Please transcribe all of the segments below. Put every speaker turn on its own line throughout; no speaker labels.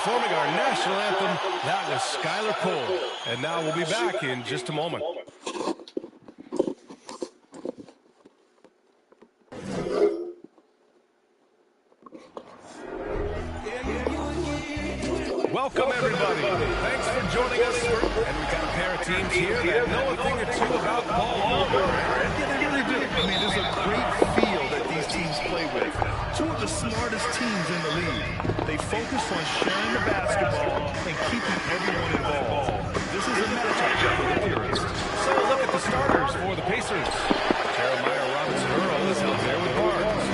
performing our national anthem. That was Skylar Cole. And now we'll be back in just a moment. Welcome, everybody. Thanks for joining us. And we've got a pair of teams here that know a thing or two about ball.
Yeah, they really do. I mean, there's a great feel that these teams play with. Two of the smartest teams in the league. They focus on sharing the basketball and keeping everyone involved. This is a matchup for the purists.
So look at the starters for the Pacers. Jeremiah Robinson-Earl is out there with Barnes.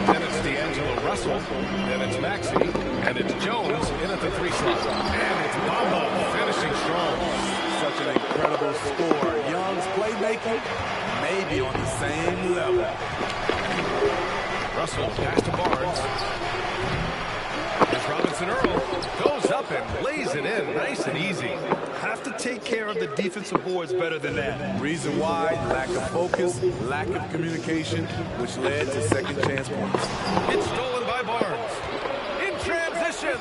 Then it's D'Angelo Russell. Then it's Maxey. And it's Jones in at the 3 slot. And it's Bamba finishing strong.
Such an incredible score. Young's playmaking may be on the same level.
Russell pass to Barnes. As Robinson-Earl goes up and lays it in nice and easy.
Have to take care of the defensive boards better than that.
Reason why? Lack of focus, lack of communication, which led to second chance points.
It's stolen by Barnes. In transition.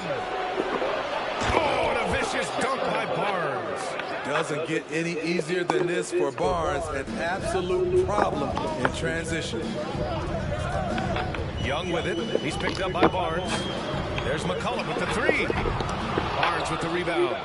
Oh, and a vicious dunk by Barnes.
Doesn't get any easier than this for Barnes. An absolute problem in transition.
Young with it. He's picked up by Barnes. There's McCollum with the 3. Barnes with the rebound.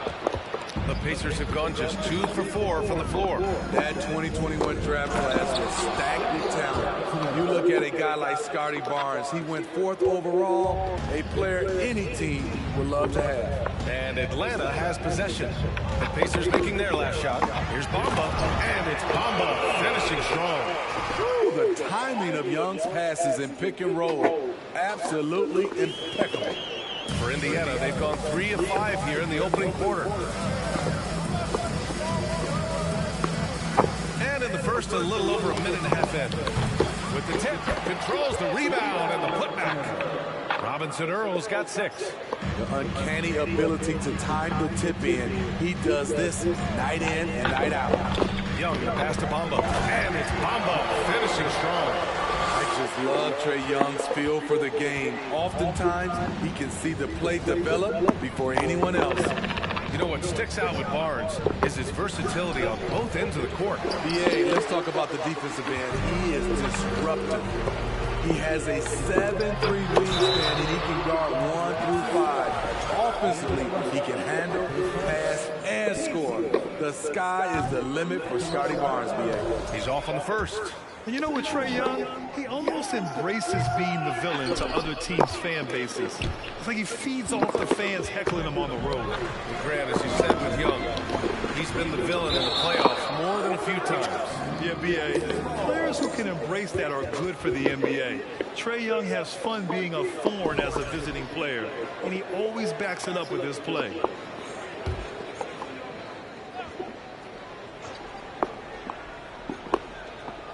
The Pacers have gone just 2 for 4 from the floor.
That 2021 draft class was stacked with talent. You look at a guy like Scotty Barnes. He went 4th overall, a player any team would love to have.
And Atlanta has possession. The Pacers making their last shot. Here's Bamba, and it's Bamba finishing strong.
Ooh, the timing of Young's passes in pick and roll, absolutely impeccable.
For Indiana, they've gone 3 of 5 here in the opening quarter. And in the first, a little over a minute and a half in. With the tip, controls the rebound and the putback. Robinson-Earl's got 6.
The uncanny ability to time the tip in. He does this night in and night out.
Young, the pass to Bamba. And it's Bamba finishing strong.
I just love Trae Young's feel for the game. Oftentimes, he can see the play develop before anyone else.
You know what sticks out with Barnes is his versatility on both ends of the court.
BA, let's talk about the defensive end. He is disruptive. He has a 7'3" wingspan and he can guard 1 through 5. Offensively, he can handle, pass, and score. The sky is the limit for Scotty Barnes, BA.
He's off on the first.
And you know what, Trae Young? He almost embraces being the villain to other teams' fan bases. It's like he feeds off the fans heckling him on the road.
Well, Grant, as you said with Young, he's been the villain in the playoffs more than a few times.
Yeah, B.A. Players who can embrace that are good for the NBA. Trae Young has fun being a thorn as a visiting player, and he always backs it up with his play.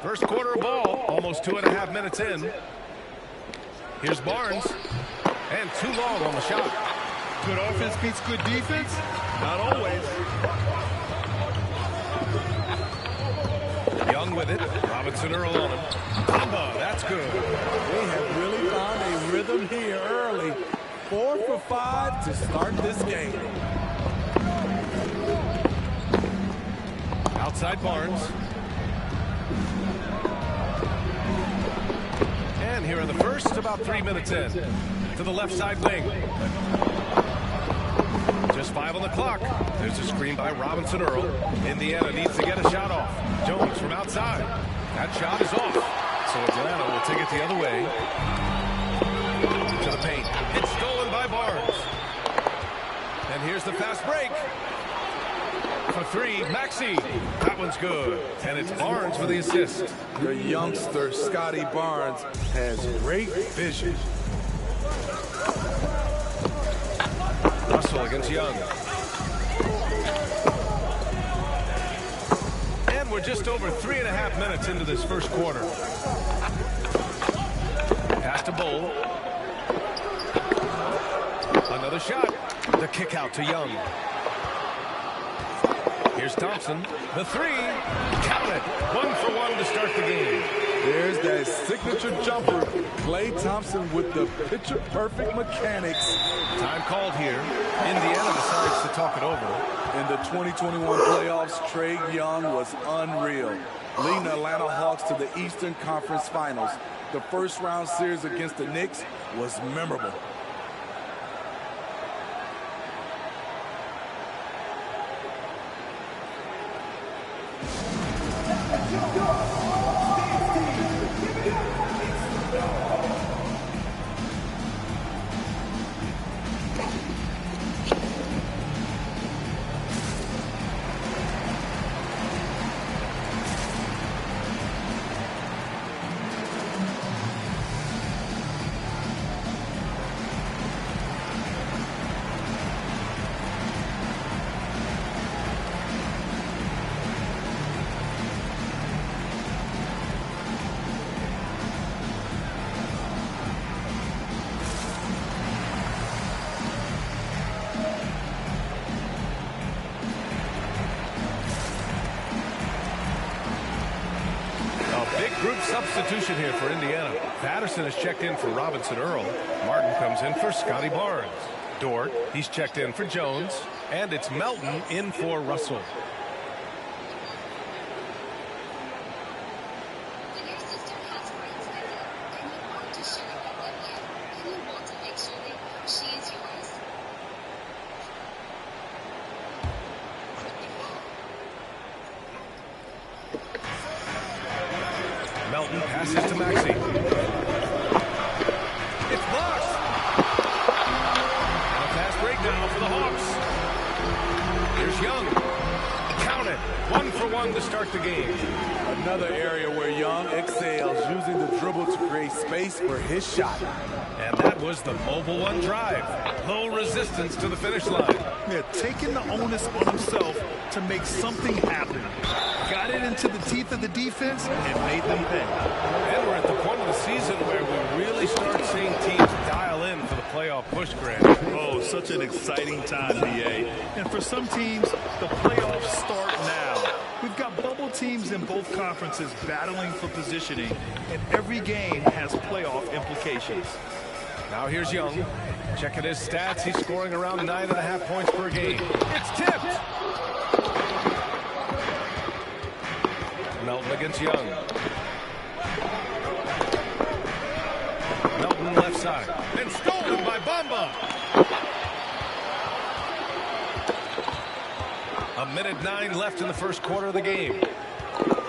First quarter of ball, almost 2.5 minutes in. Here's Barnes, and too long on the shot.
Good offense beats good defense? Not always.
Young with it. Robinson-Earl on him. Bamba, that's good.
They have really found a rhythm here early. 4 for 5 to start this game.
Outside Barnes. And here in the first, about 3 minutes in. To the left side wing. Just 5 on the clock. There's a screen by Robinson-Earl. Indiana needs to get a shot off. Jones from outside. That shot is off. So Atlanta will take it the other way. To the paint. It's stolen by Barnes. And here's the fast break. For 3, Maxey. That one's good. And it's Barnes for the assist.
The youngster, Scotty Barnes, has great vision.
Russell against Young. And we're just over 3.5 minutes into this first quarter. Pass to Bull. Another shot. The kick out to Young. Here's Thompson. The 3. Count it. 1 for 1 to start the game.
There's There's that signature jumper. Klay Thompson with the picture-perfect mechanics.
Time called here. Indiana decides to talk it over.
In the 2021 playoffs, Trae Young was unreal, leading the Atlanta Hawks to the Eastern Conference Finals. The first-round series against the Knicks was memorable.
Group substitution here for Indiana. Patterson has checked in for Robinson Earl. Martin comes in for Scotty Barnes. Dort, he's checked in for Jones. And it's Melton in for Russell. Melton passes to Maxey. It's blocked. And a fast breakdown for the Hawks. Here's Young. Count it. 1-for-1 to start the game.
Another area where Young excels, using the dribble to create space for his shot.
And that was the Mobile One drive. Low resistance to the finish line.
Yeah, taking the onus on himself to make something happen. Got it into the teeth of the defense and made them pay.
And we're at the point of the season where we really start seeing teams dial in for the playoff push, Grant.
Oh, such an exciting time, B.A. And for some teams, the playoffs start now. We've got bubble teams in both conferences battling for positioning, and every game has playoff implications.
Now here's Young. Checking his stats. He's scoring around 9.5 points per game. It's tipped. Melton against Young. Melton left side. And stolen by Bamba. A minute 9 left in the first quarter of the game.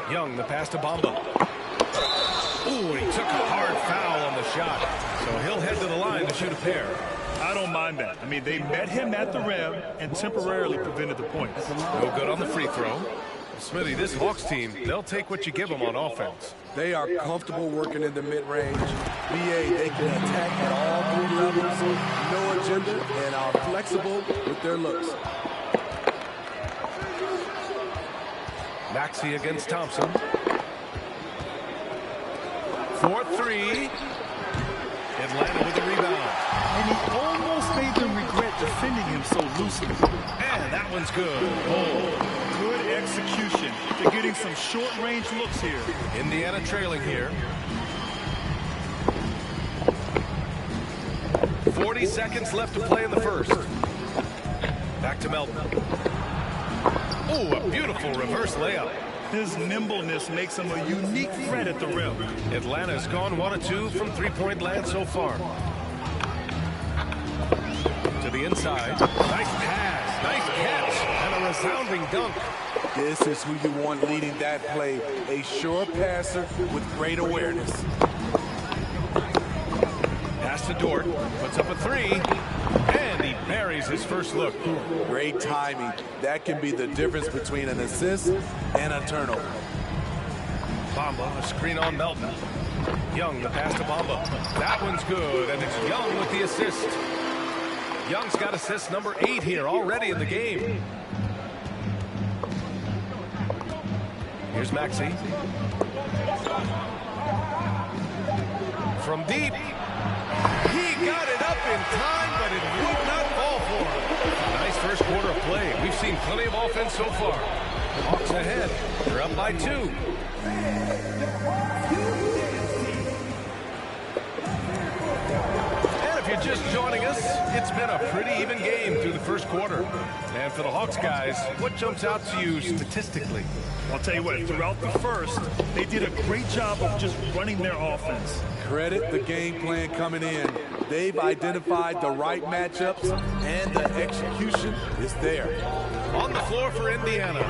Young, the pass to Bamba. Ooh, he took a hard foul on the shot. So he'll head to the line to shoot a pair.
I don't mind that. I mean, they met him at the rim and temporarily prevented the points.
No good on the free throw. Smithy, this Hawks team, they'll take what you give them on offense.
They are comfortable working in the mid-range. BA, they can attack at all 3 levels, no agenda, and are flexible with their looks.
Maxey against Thompson. 4-3. Atlanta with the rebound.
And he almost made them regret defending him so loosely.
And that one's good. Oh.
Good execution. They're getting some short-range looks here.
Indiana trailing here. 40 seconds left to play in the first. Back to Melton. Oh, a beautiful reverse layup.
His nimbleness makes him a unique threat at the rim.
Atlanta's gone 1 of 2 from three-point land so far. To the inside. Nice pass. Nice catch. And a resounding dunk.
This is who you want leading that play. A sure passer with great awareness.
Pass to Dort. Puts up a 3. And he buries his first look.
Great timing. That can be the difference between an assist and a turnover.
Bamba, a screen on Melton. Young, the pass to Bamba. That one's good, and it's Young with the assist. Young's got assist number 8 here already in the game. Here's Maxey. From deep. He got it up in time, but it would not fall for him. Nice first quarter of play. We've seen plenty of offense so far. Hawks ahead. They're up by 2. It's been a pretty even game through the first quarter. And for the Hawks guys, what jumps out to you statistically?
I'll tell you what, throughout the first, they did a great job of just running their offense.
Credit the game plan coming in. They've identified the right matchups, and the execution is there.
On the floor for Indiana,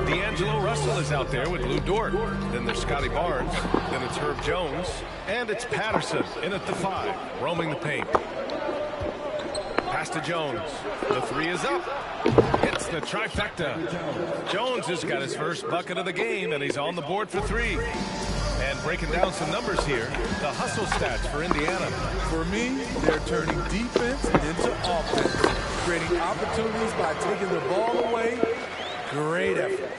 D'Angelo Russell is out there with Lou Dort. Then there's Scotty Barnes. Then it's Herb Jones. And it's Patterson in at the 5, roaming the paint. Pass to Jones. The 3 is up. It's the trifecta. Jones has got his first bucket of the game, and he's on the board for 3. And breaking down some numbers here, the hustle stats for Indiana.
For me, they're turning defense into offense, creating opportunities by taking the ball away. Great effort.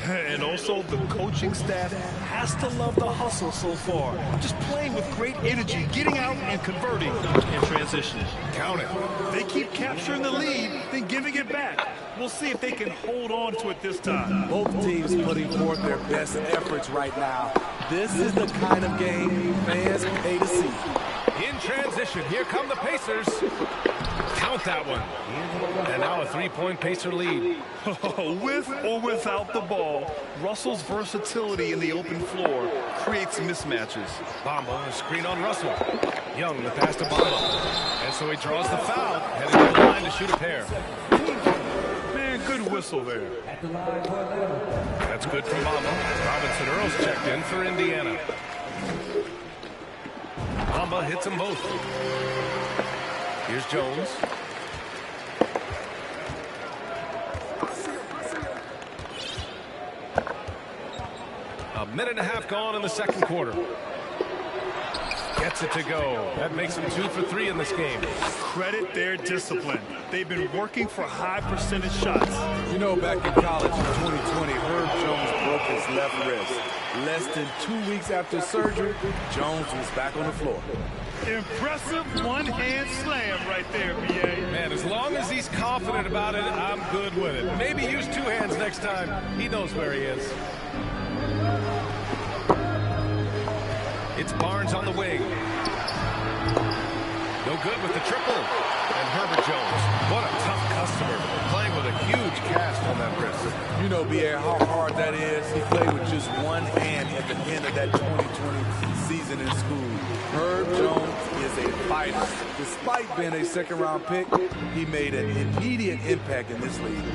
And also, the coaching staff has to love the hustle so far. Just playing with great energy, getting out and converting in transition.
Count it.
They keep capturing the lead, then giving it back. We'll see if they can hold on to it this time.
Both teams putting forth their best efforts right now. This is the kind of game fans pay to see.
In transition, here come the Pacers. Count that one. And now a 3-point Pacer lead.
With or without the ball, Russell's versatility in the open floor creates mismatches.
Bamba, a screen on Russell. Young, the pass to Bamba. And so he draws the foul, heading to the line to shoot a pair.
Man, good whistle there.
That's good from Bamba. Robinson Earl's checked in for Indiana. Bamba hits them both. Here's Jones. A minute and a half gone in the second quarter. Gets it to go. That makes them 2 for 3 in this game.
Credit their discipline. They've been working for high percentage shots.
You know, back in college in 2020, Herb Jones broke his left wrist. Less than 2 weeks after surgery, Jones was back on the floor.
Impressive one-hand slam right there, B.A.
Man, as long as he's confident about it, I'm good with it. Maybe use 2 hands next time. He knows where he is. It's Barnes on the wing. No good with the triple. And Herbert Jones, what a tough customer, playing with a huge cast on that wrist.
You know, B.A., how hard that is. He played with just one hand at the end of that 2020 season in school. Herb Jones is a fighter. Despite being a second-round pick, he made an immediate impact in this league.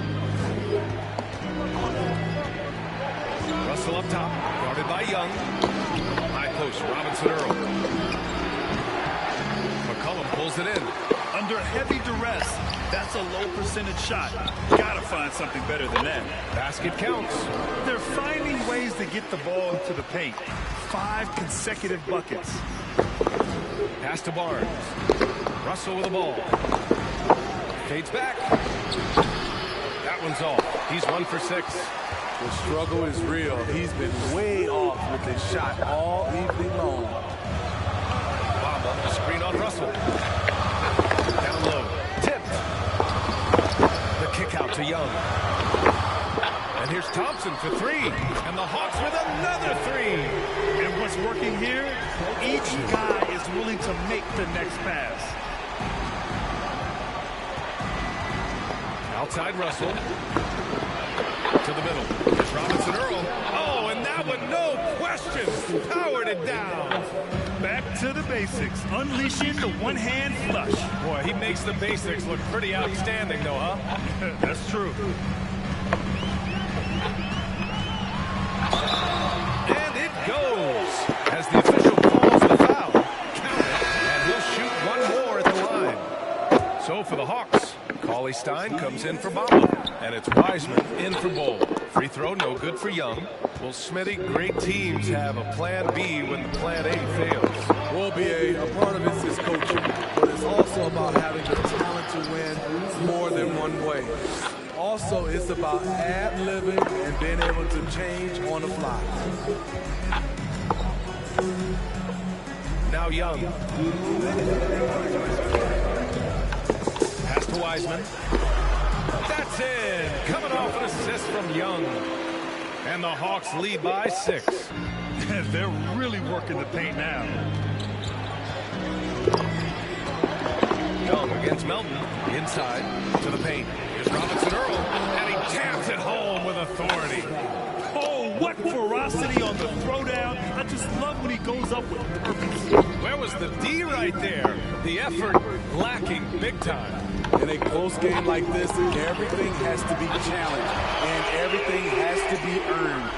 Russell up top, guarded by Young. High post, Robinson Earl. McCollum pulls it in.
Under heavy duress, that's a low percentage shot. Gotta find something better than that.
Basket counts.
They're finding ways to get the ball into the paint. 5 consecutive buckets.
Pass to Barnes. Russell with the ball. Fades back. That one's off. He's 1 for 6.
The struggle is real. He's been way off with his shot all evening long.
Bamba, the screen on Russell. Down low. Tipped. The kick out to Young. And here's Thompson for 3. And the Hawks with another 3.
And what's working here? Each guy is willing to make the next pass.
Outside Russell. To the middle. It's Robinson Earl. Oh, and that one, no question, powered it down.
Back to the basics, unleashing the one-hand flush.
Boy, he makes the basics look pretty outstanding, though, huh?
That's true.
And it goes. As the official calls the foul, count it, and he'll shoot one more at the line. So for the Hawks, Cauley Stein comes in for Bamba. And it's Wiseman in for Bowl. Free throw, no good for Young. Well, Smitty, great teams have a plan B when the plan A fails.
Well, B.A., a part of it is coaching, but it's also about having the talent to win more than one way. Also, it's about ad-libbing and being able to change on the fly.
Now Young. Pass to Wiseman. That's in. Coming off an assist from Young. And the Hawks lead by 6.
They're really working the paint now.
Young against Melton. Inside to the paint. Here's Robinson Earl. And he jams it home with authority.
Oh, what ferocity on the throwdown. I just love when he goes up with purpose.
Where was the D right there? The effort lacking big time.
In a close game like this, everything has to be challenged and everything has to be earned.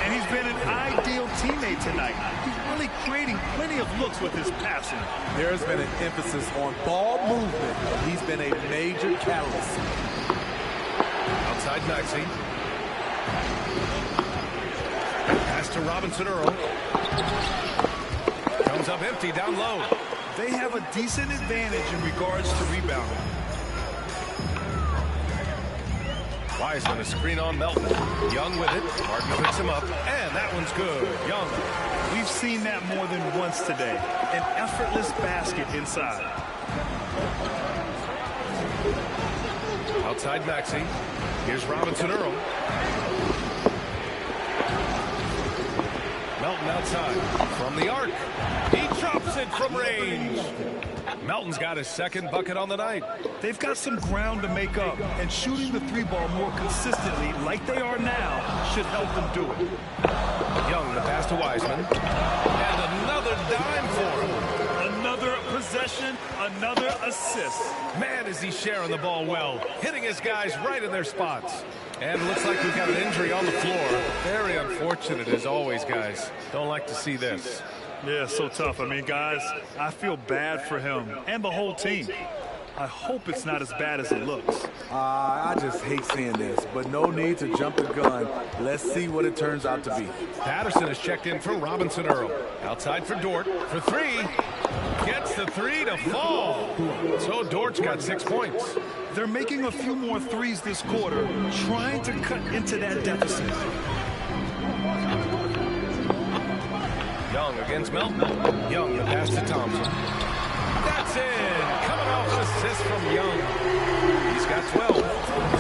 And he's been an ideal teammate tonight. He's really creating plenty of looks with his passing.
There's been an emphasis on ball movement. He's been a major catalyst.
Outside Maxey. Pass to Robinson Earl. Comes up empty down low.
They have a decent advantage in regards to rebounding.
Wiseman a screen on Melton. Young with it. Martin picks him up. And that one's good. Young.
We've seen that more than once today. An effortless basket inside.
Outside Maxey. Here's Robinson Earl. Melton outside. From the arc. He drops it from range. Melton's got his second bucket on the night.
They've got some ground to make up, and shooting the three ball more consistently like they are now should help them do it.
Young the pass to Wiseman. And another dime for him.
Another possession, another assist.
Man, is he sharing the ball well. Hitting his guys right in their spots. And it looks like we've got an injury on the floor. Very unfortunate as always, guys. Don't like to see this.
Yeah, so tough. I mean, guys, I feel bad for him and the whole team. I hope it's not as bad as it looks.
I just hate seeing this, but no need to jump the gun. Let's see what it turns out to be.
Patterson is checked in for Robinson Earl. Outside for Dort for three. Gets the three to fall. So Dort's got 6 points.
They're making a few more threes this quarter, trying to cut into that deficit.
Young against Melton. Young the pass to Thompson. That's in. Coming off an assist from Young. He's got 12.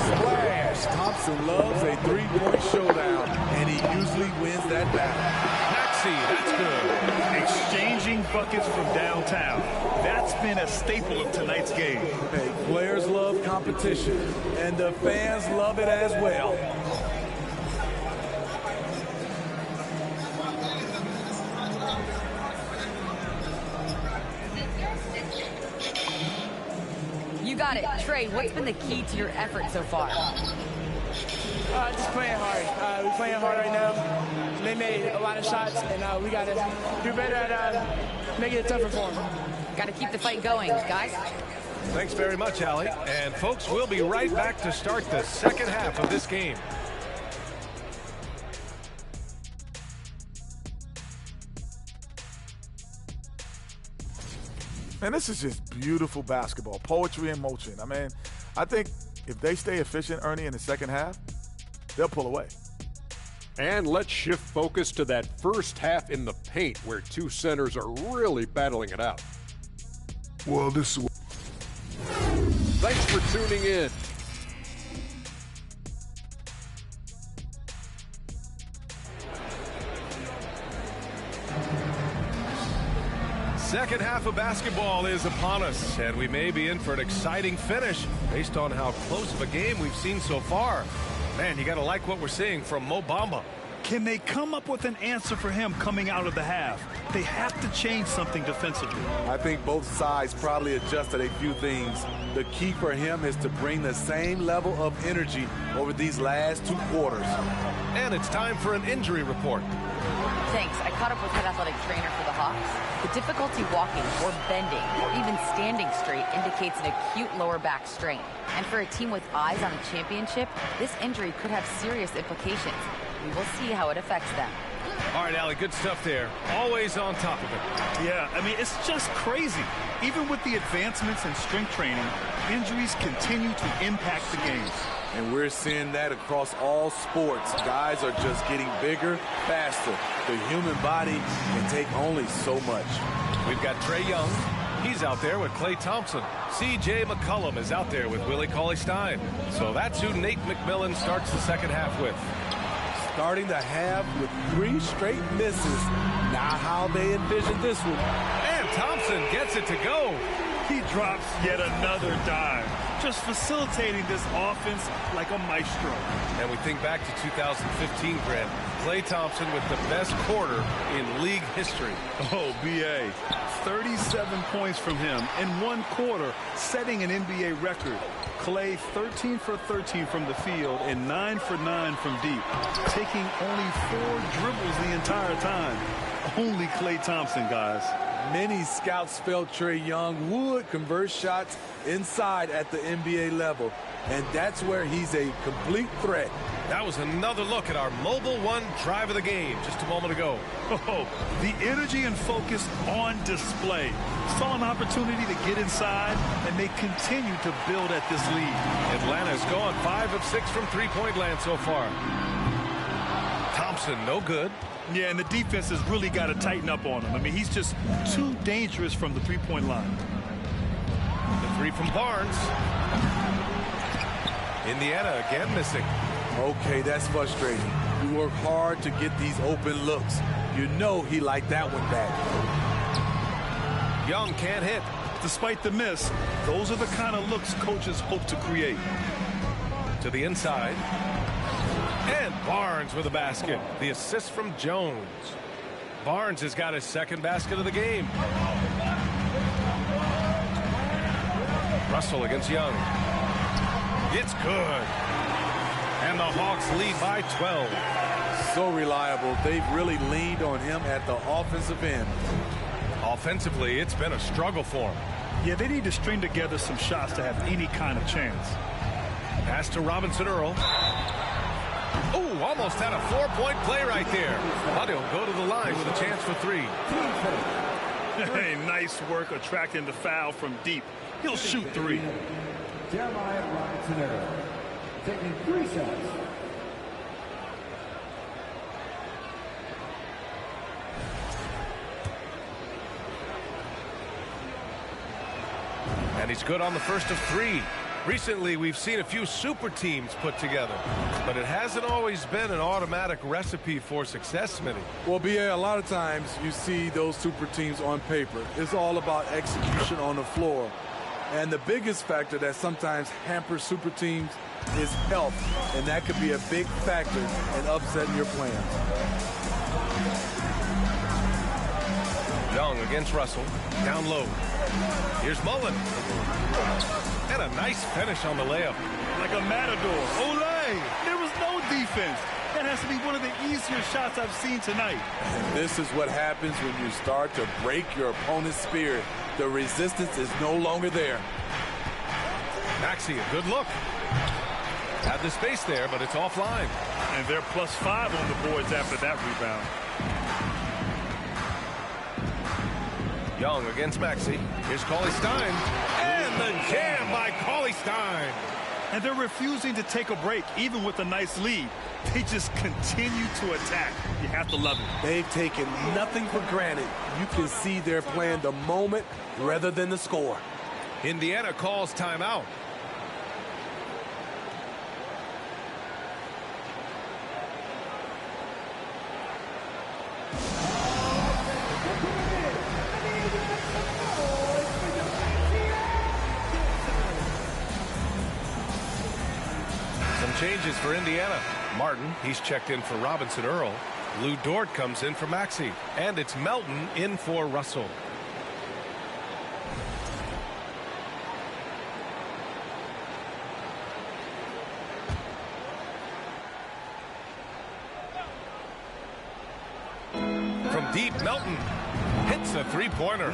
Splash! Thompson loves a three-point showdown, and he usually wins that battle.
Maxey, that's good.
Exchanging buckets from downtown. That's been a staple of tonight's game.
Hey, players love competition, and the fans love it as well.
You got it. Trey, what's been the key to your effort so far?
Just playing hard. We're playing hard right now. They made a lot of shots, and we got to do better at making it tougher for them.
Got to keep the fight going, guys.
Thanks very much, Allie. And folks, we'll be right back to start the second half of this game.
Man, this is just beautiful basketball, poetry in motion. I mean, I think if they stay efficient, Ernie, in the second half, they'll pull away.
And let's shift focus to that first half in the paint where two centers are really battling it out.
Well, this is...
Thanks for tuning in.
Second half of basketball is upon us, and we may be in for an exciting finish based on how close of a game we've seen so far. Man, you got to like what we're seeing from Mo Bamba.
Can they come up with an answer for him coming out of the half? They have to change something defensively.
I think both sides probably adjusted a few things. The key for him is to bring the same level of energy over these last 2 quarters.
And it's time for an injury report.
Thanks. I caught up with head athletic trainer for the Hawks. The difficulty walking or bending or even standing straight indicates an acute lower back strain. And for a team with eyes on the championship, this injury could have serious implications. We will see how it affects them.
All right, Allie, good stuff there. Always on top of it.
Yeah, I mean, it's just crazy. Even with the advancements in strength training, injuries continue to impact the game.
And we're seeing that across all sports. Guys are just getting bigger, faster. The human body can take only so much.
We've got Trey Young. He's out there with Klay Thompson. C.J. McCollum is out there with Willie Cauley-Stein. So that's who Nate McMillan starts the second half with.
Starting the half with 3 straight misses. Not how they envisioned this one.
And Thompson gets it to go.
He drops yet another dime, just facilitating this offense like a maestro.
And we think back to 2015, Grant. Klay Thompson with the best quarter in league history.
Oh, B.A. 37 points from him in one quarter, setting an NBA record. Klay 13 for 13 from the field and 9 for 9 from deep, taking only 4 dribbles the entire time. Only Klay Thompson, guys.
Many scouts felt Trae Young would convert shots inside at the NBA level, and that's where he's a complete threat.
That was another look at our Mobile One drive of the game just a moment ago.
Oh, the energy and focus on display. Saw an opportunity to get inside, and they continue to build at this lead.
Atlanta's gone 5 of 6 from three-point land so far. Thompson, no good.
Yeah, and the defense has really got to tighten up on him. I mean, he's just too dangerous from the three-point line.
The three from Barnes. Indiana again missing.
Okay, that's frustrating. You work hard to get these open looks. You know he liked that one back.
Young can't hit.
Despite the miss, those are the kind of looks coaches hope to create.
To the inside. And Barnes with a basket. The assist from Jones. Barnes has got his second basket of the game. Russell against Young. It's good. And the Hawks lead by 12.
So reliable. They've really leaned on him at the offensive end.
Offensively, it's been a struggle for him.
Yeah, they need to string together some shots to have any kind of chance.
Pass to Robinson Earl. Oh, almost had a 4-point play right there. But he'll go to the line with a chance for 3.
Hey, nice work attracting the foul from deep. He'll shoot 3.
Jeremiah Robinson Earl taking 3 shots.
And he's good on the first of 3. Recently, we've seen a few super teams put together, but it hasn't always been an automatic recipe for success, Smitty.
Well, B.A., a lot of times you see those super teams on paper. It's all about execution on the floor. And the biggest factor that sometimes hampers super teams is health, and that could be a big factor in upsetting your plans.
Young against Russell, down low. Here's Mullen. And a nice finish on the layup.
Like a matador. Olay! There was no defense. That has to be one of the easier shots I've seen tonight.
And this is what happens when you start to break your opponent's spirit. The resistance is no longer there.
Maxey, a good look. Had the space there, but it's offline.
And they're +5 on the boards after that rebound.
Young against Maxey. Here's Cauley Stein. And the jam by Cauley Stein.
And they're refusing to take a break, even with a nice lead. They just continue to attack. You have to love it.
They've taken nothing for granted. You can see they're playing the moment rather than the score.
Indiana calls timeout. Changes for Indiana. Martin, he's checked in for Robinson Earl. Lou Dort comes in for Maxey. And it's Melton in for Russell. From deep, Melton hits a three-pointer.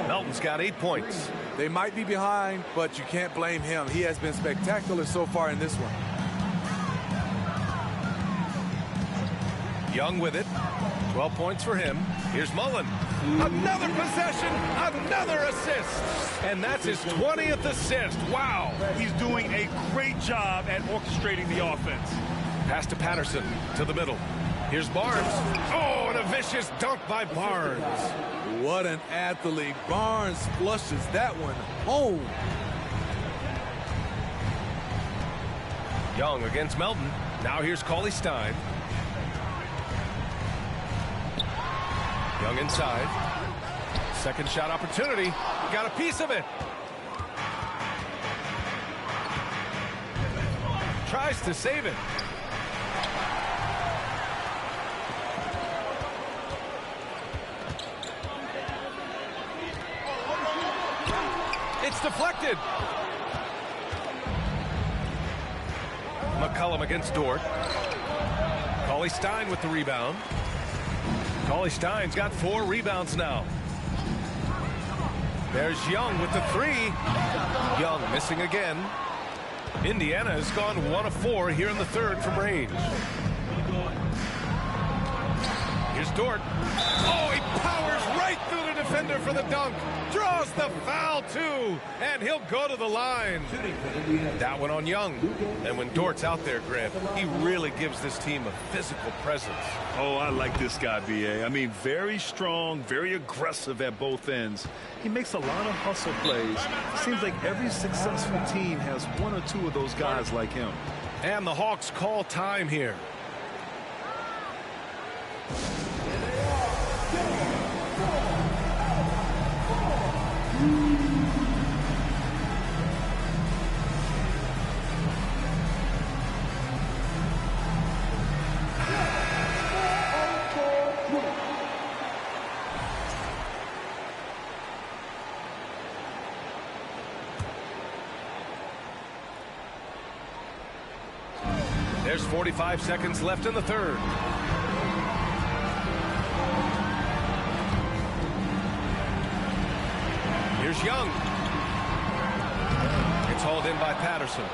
Melton's got 8 points.
They might be behind, but you can't blame him. He has been spectacular so far in this one.
Young with it. 12 points for him. Here's Mullen. Another possession, another assist. And that's his 20th assist. Wow.
He's doing a great job at orchestrating the offense.
Pass to Patterson to the middle. Here's Barnes. Oh, and a vicious dunk by Barnes.
What an athlete. Barnes flushes that one home.
Young against Melton. Now here's Cauley Stein. Young inside. Second shot opportunity. Got a piece of it. Tries to save it. It's deflected. McCollum against Dort. Cauley-Stein with the rebound. Cauley-Stein's got 4 rebounds now. There's Young with the 3. Young missing again. Indiana has gone 1 of 4 here in the third from range. Here's Dort. Oh, he powers right through the defender for the dunk. Draws the foul, too. And he'll go to the line. That one on Young. And when Dort's out there, Grant, he really gives this team a physical presence.
Oh, I like this guy, B.A. I mean, very strong, very aggressive at both ends. He makes a lot of hustle plays. Seems like every successful team has 1 or 2 of those guys like him.
And the Hawks call time here. There's 45 seconds left in the third. Here's Young. It's hauled in by Patterson.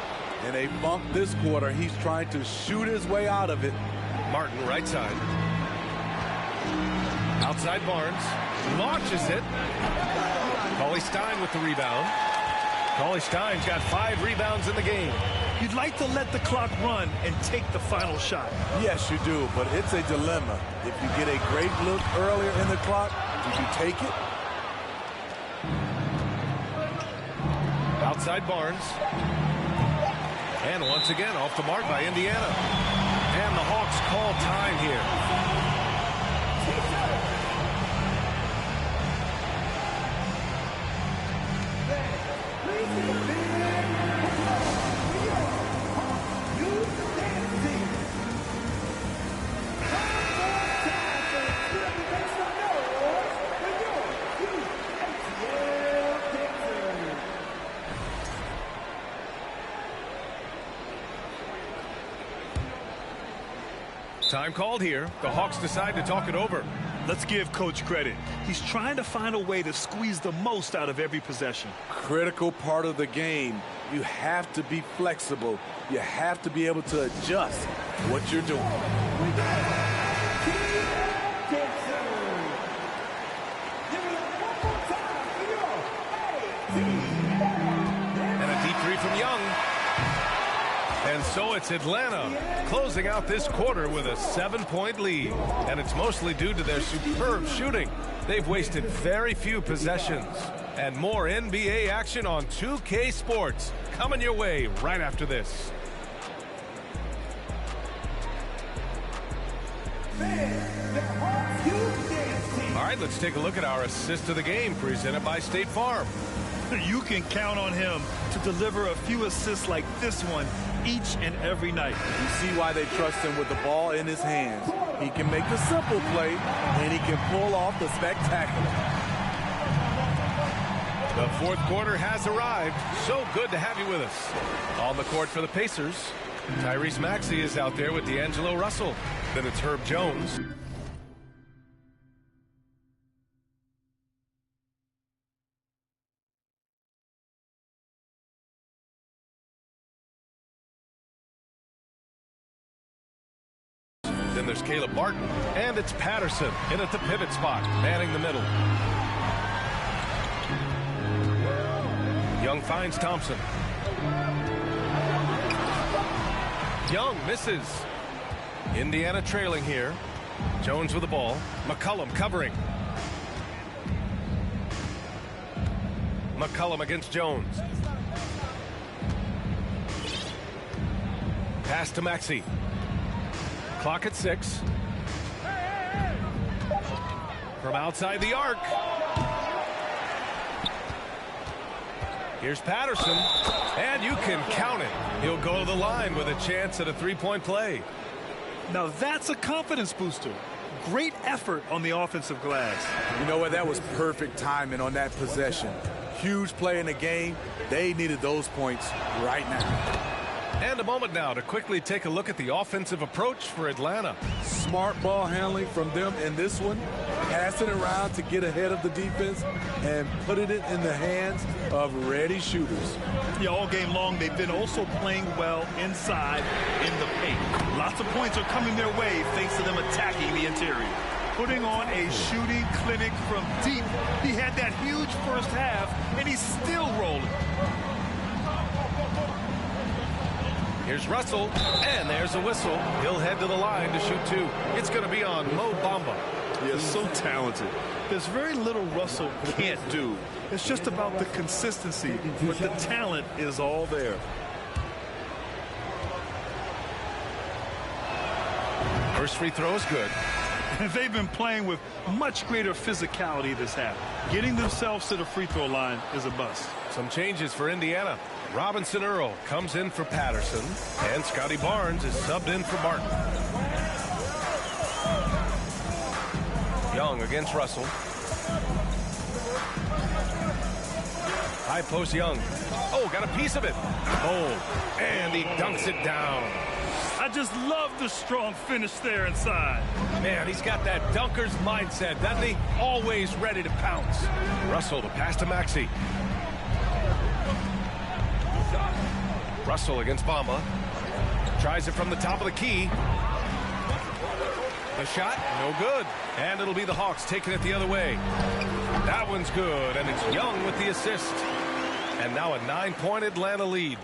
In a bump this quarter, he's trying to shoot his way out of it.
Martin right side. Outside Barnes. Launches it. Cauley-Stein with the rebound. Cauley-Stein's got 5 rebounds in the game.
You'd like to let the clock run and take the final shot.
Yes, you do, but it's a dilemma. If you get a great look earlier in the clock, do you take it?
Outside Barnes. And once again off the mark by Indiana. And the Hawks call time here. Time called here. The Hawks decide to talk it over.
Let's give Coach credit. He's trying to find a way to squeeze the most out of every possession.
Critical part of the game. You have to be flexible. You have to be able to adjust what you're doing.
And a deep 3 from Young. And so it's Atlanta closing out this quarter with a 7-point lead. And it's mostly due to their superb shooting. They've wasted very few possessions. And more NBA action on 2K Sports coming your way right after this. All right, let's take a look at our assist of the game presented by State Farm.
You can count on him to deliver a few assists like this one each and every night.
You see why they trust him with the ball in his hands. He can make the simple play, and he can pull off the spectacular.
The fourth quarter has arrived. So good to have you with us. On the court for the Pacers, Tyrese Maxey is out there with D'Angelo Russell. Then it's Herb Jones. Then there's Caleb Martin, and it's Patterson in at the pivot spot, manning the middle. Young finds Thompson. Young misses. Indiana trailing here. Jones with the ball. McCollum covering. McCollum against Jones. Pass to Maxey. Clock at 6. From outside the arc. Here's Patterson, and you can count it. He'll go to the line with a chance at a three-point play.
Now that's a confidence booster. Great effort on the offensive glass.
You know what? That was perfect timing on that possession. Huge play in the game. They needed those points right now.
And a moment now to quickly take a look at the offensive approach for Atlanta.
Smart ball handling from them in this one. Passing around to get ahead of the defense and putting it in the hands of ready shooters.
Yeah, all game long they've been also playing well inside in the paint. Lots of points are coming their way thanks to them attacking the interior. Putting on a shooting clinic from deep. He had that huge first half, and he's still rolling.
Here's Russell, and there's a whistle. He'll head to the line to shoot two. It's going to be on Mo Bamba.
Yeah, so talented. There's very little Russell can't do. It's just about the consistency, but the talent is all there.
First free throw is good.
They've been playing with much greater physicality this half. Getting themselves to the free throw line is a must.
Some changes for Indiana. Robinson Earl comes in for Patterson, and Scotty Barnes is subbed in for Martin. Young against Russell. High post Young. Oh, got a piece of it. Bold. And he dunks it down.
I just love the strong finish there inside.
Man, he's got that dunker's mindset, doesn't he? Always ready to pounce. Russell, the pass to Maxey. Russell against Bamba. Tries it from the top of the key. The shot, no good. And it'll be the Hawks taking it the other way. That one's good, and it's Young with the assist. And now a 9-point Atlanta lead.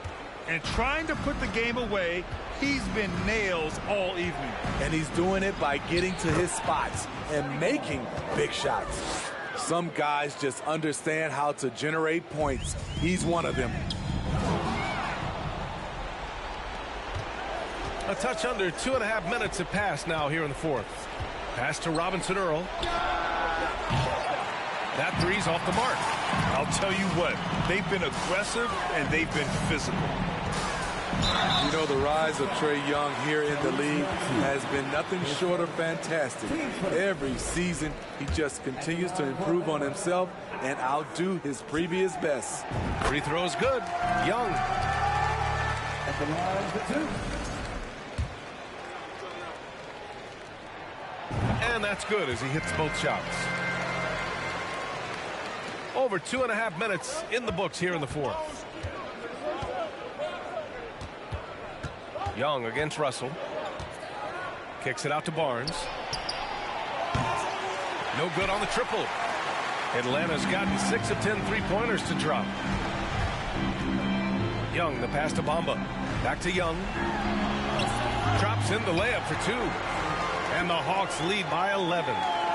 And trying to put the game away, he's been nails all evening.
And he's doing it by getting to his spots and making big shots. Some guys just understand how to generate points. He's one of them.
A touch under 2.5 minutes have passed now here in the fourth. Pass to Robinson Earl. That three's off the mark.
I'll tell you what, they've been aggressive and they've been physical.
You know, the rise of Trae Young here in the league has been nothing short of fantastic. Every season, he just continues to improve on himself and outdo his previous best.
Free throw's good. Young.
At the line for two.
And that's good as he hits both shots. Over 2.5 minutes in the books here in the fourth. Young against Russell. Kicks it out to Barnes. No good on the triple. Atlanta's gotten 6 of 10 three-pointers to drop. Young, the pass to Bamba. Back to Young. Drops in the layup for two. And the Hawks lead by 11.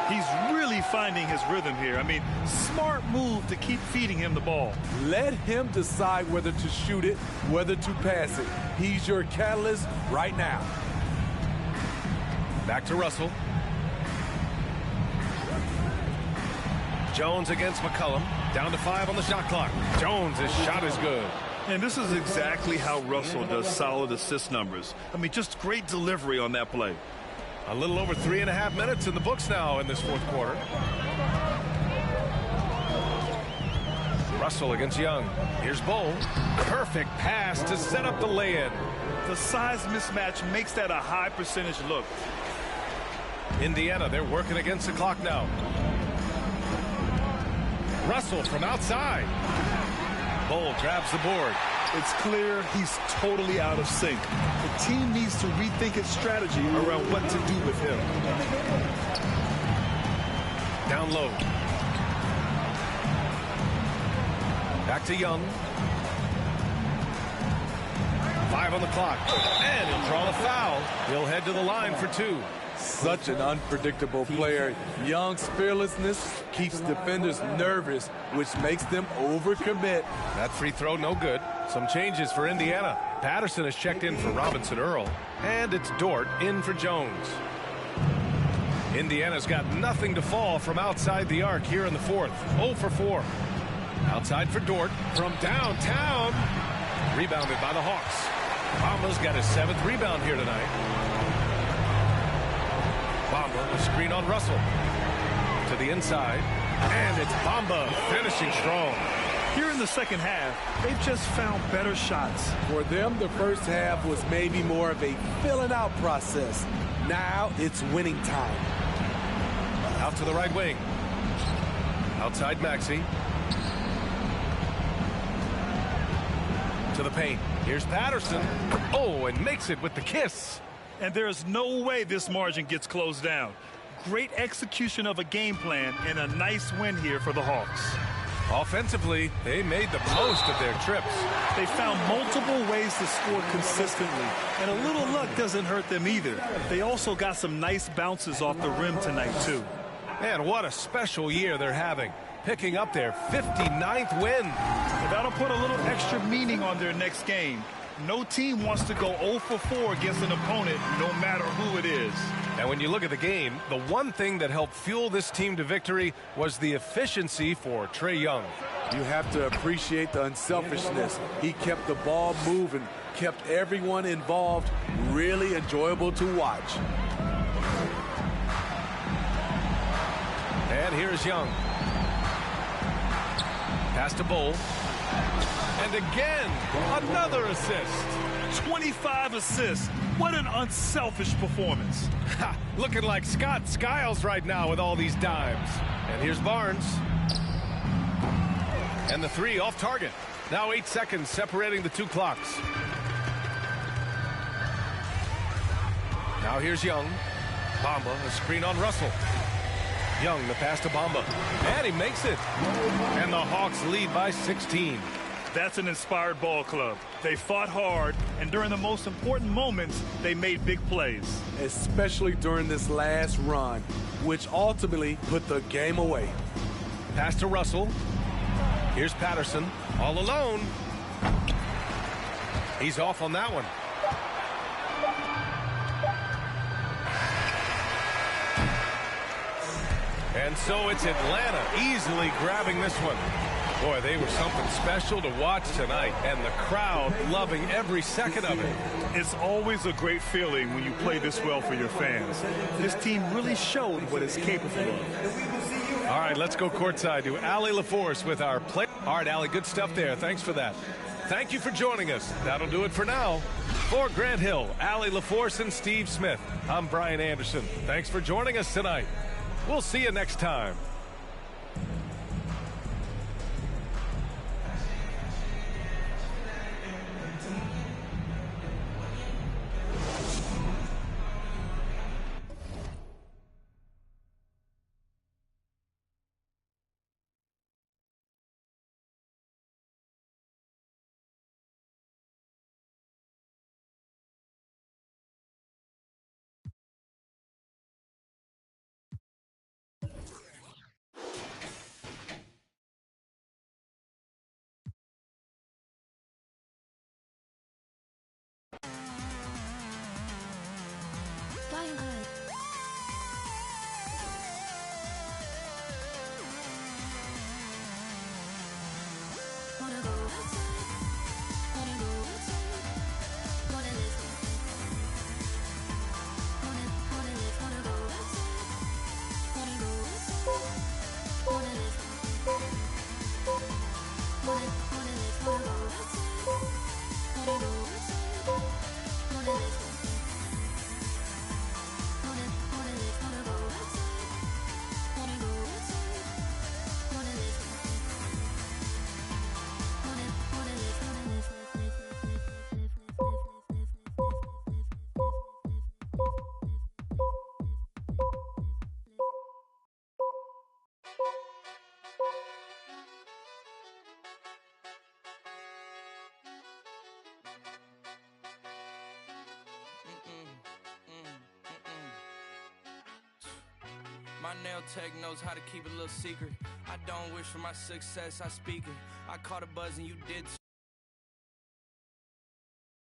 He's really finding his rhythm here. I mean, smart move to keep feeding him the ball.
Let him decide whether to shoot it, whether to pass it. He's your catalyst right now.
Back to Russell. Jones against McCollum. Down to 5 on the shot clock. Jones, his shot is good.
And this is exactly how Russell does solid assist numbers. I mean, just great delivery on that play.
A little over 3.5 minutes in the books now in this fourth quarter. Russell against Young. Here's Bull. Perfect pass to set up the lay-in.
The size mismatch makes that a high percentage look.
Indiana, they're working against the clock now. Russell from outside. Bull grabs the board.
It's clear he's totally out of sync. The team needs to rethink its strategy around what to do with him.
Down low. Back to Young. 5 on the clock. And he'll draw the foul. He'll head to the line for 2.
Such an unpredictable player. Young's fearlessness keeps defenders nervous, which makes them overcommit.
That free throw no good. Some changes for Indiana. Patterson has checked in for Robinson Earl. And it's Dort in for Jones. Indiana's got nothing to fall from outside the arc here in the fourth. 0 for 4. Outside for Dort from downtown. Rebounded by the Hawks. Bamba's got his 7th rebound here tonight. Bamba, a screen on Russell. To the inside. And it's Bamba finishing strong.
Here in the second half, they've just found better shots.
For them, the first half was maybe more of a filling out process. Now it's winning time.
Out to the right wing. Outside Maxey. To the paint. Here's Patterson. Oh, and makes it with the kiss.
And there's no way this margin gets closed down. Great execution of a game plan and a nice win here for the Hawks.
Offensively, they made the most of their trips.
They found multiple ways to score consistently, and a little luck doesn't hurt them either. They also got some nice bounces off the rim tonight, too.
And what a special year they're having, picking up their 59th win.
And that'll put a little extra meaning on their next game. No team wants to go 0 for 4 against an opponent, no matter who it is.
And when you look at the game, the one thing that helped fuel this team to victory was the efficiency for Trae Young.
You have to appreciate the unselfishness. He kept the ball moving, kept everyone involved, really enjoyable to watch.
And here's Young. Pass to Bull. And again, another assist.
25 assists. What an unselfish performance.
Ha, looking like Scott Skiles right now with all these dimes. And here's Barnes. And the 3 off target. Now 8 seconds separating the 2 clocks. Now here's Young. Bamba, a screen on Russell. Young, the pass to Bamba. And he makes it. And the Hawks lead by 16.
That's an inspired ball club. They fought hard, and during the most important moments, they made big plays.
Especially during this last run, which ultimately put the game away.
Pass to Russell. Here's Patterson, all alone. He's off on that one. And so it's Atlanta easily grabbing this one. Boy, they were something special to watch tonight, and the crowd loving every second of it.
It's always a great feeling when you play this well for your fans. This team really showed what it's capable of.
All right, let's go courtside to Allie LaForce with our play. All right, Allie, good stuff there. Thanks for that. Thank you for joining us. That'll do it for now. For Grant Hill, Allie LaForce, and Steve Smith, I'm Brian Anderson. Thanks for joining us tonight. We'll see you next time.
Flying high. Wanna go outside, wanna go outside, wanna live, wanna live, wanna go outside, wanna go outside, wanna live, wanna live, wanna go outside, wanna go outside, wanna live.
My nail tech knows how to keep a little secret. I don't wish for my success, I speak it. I caught a buzz and you did too.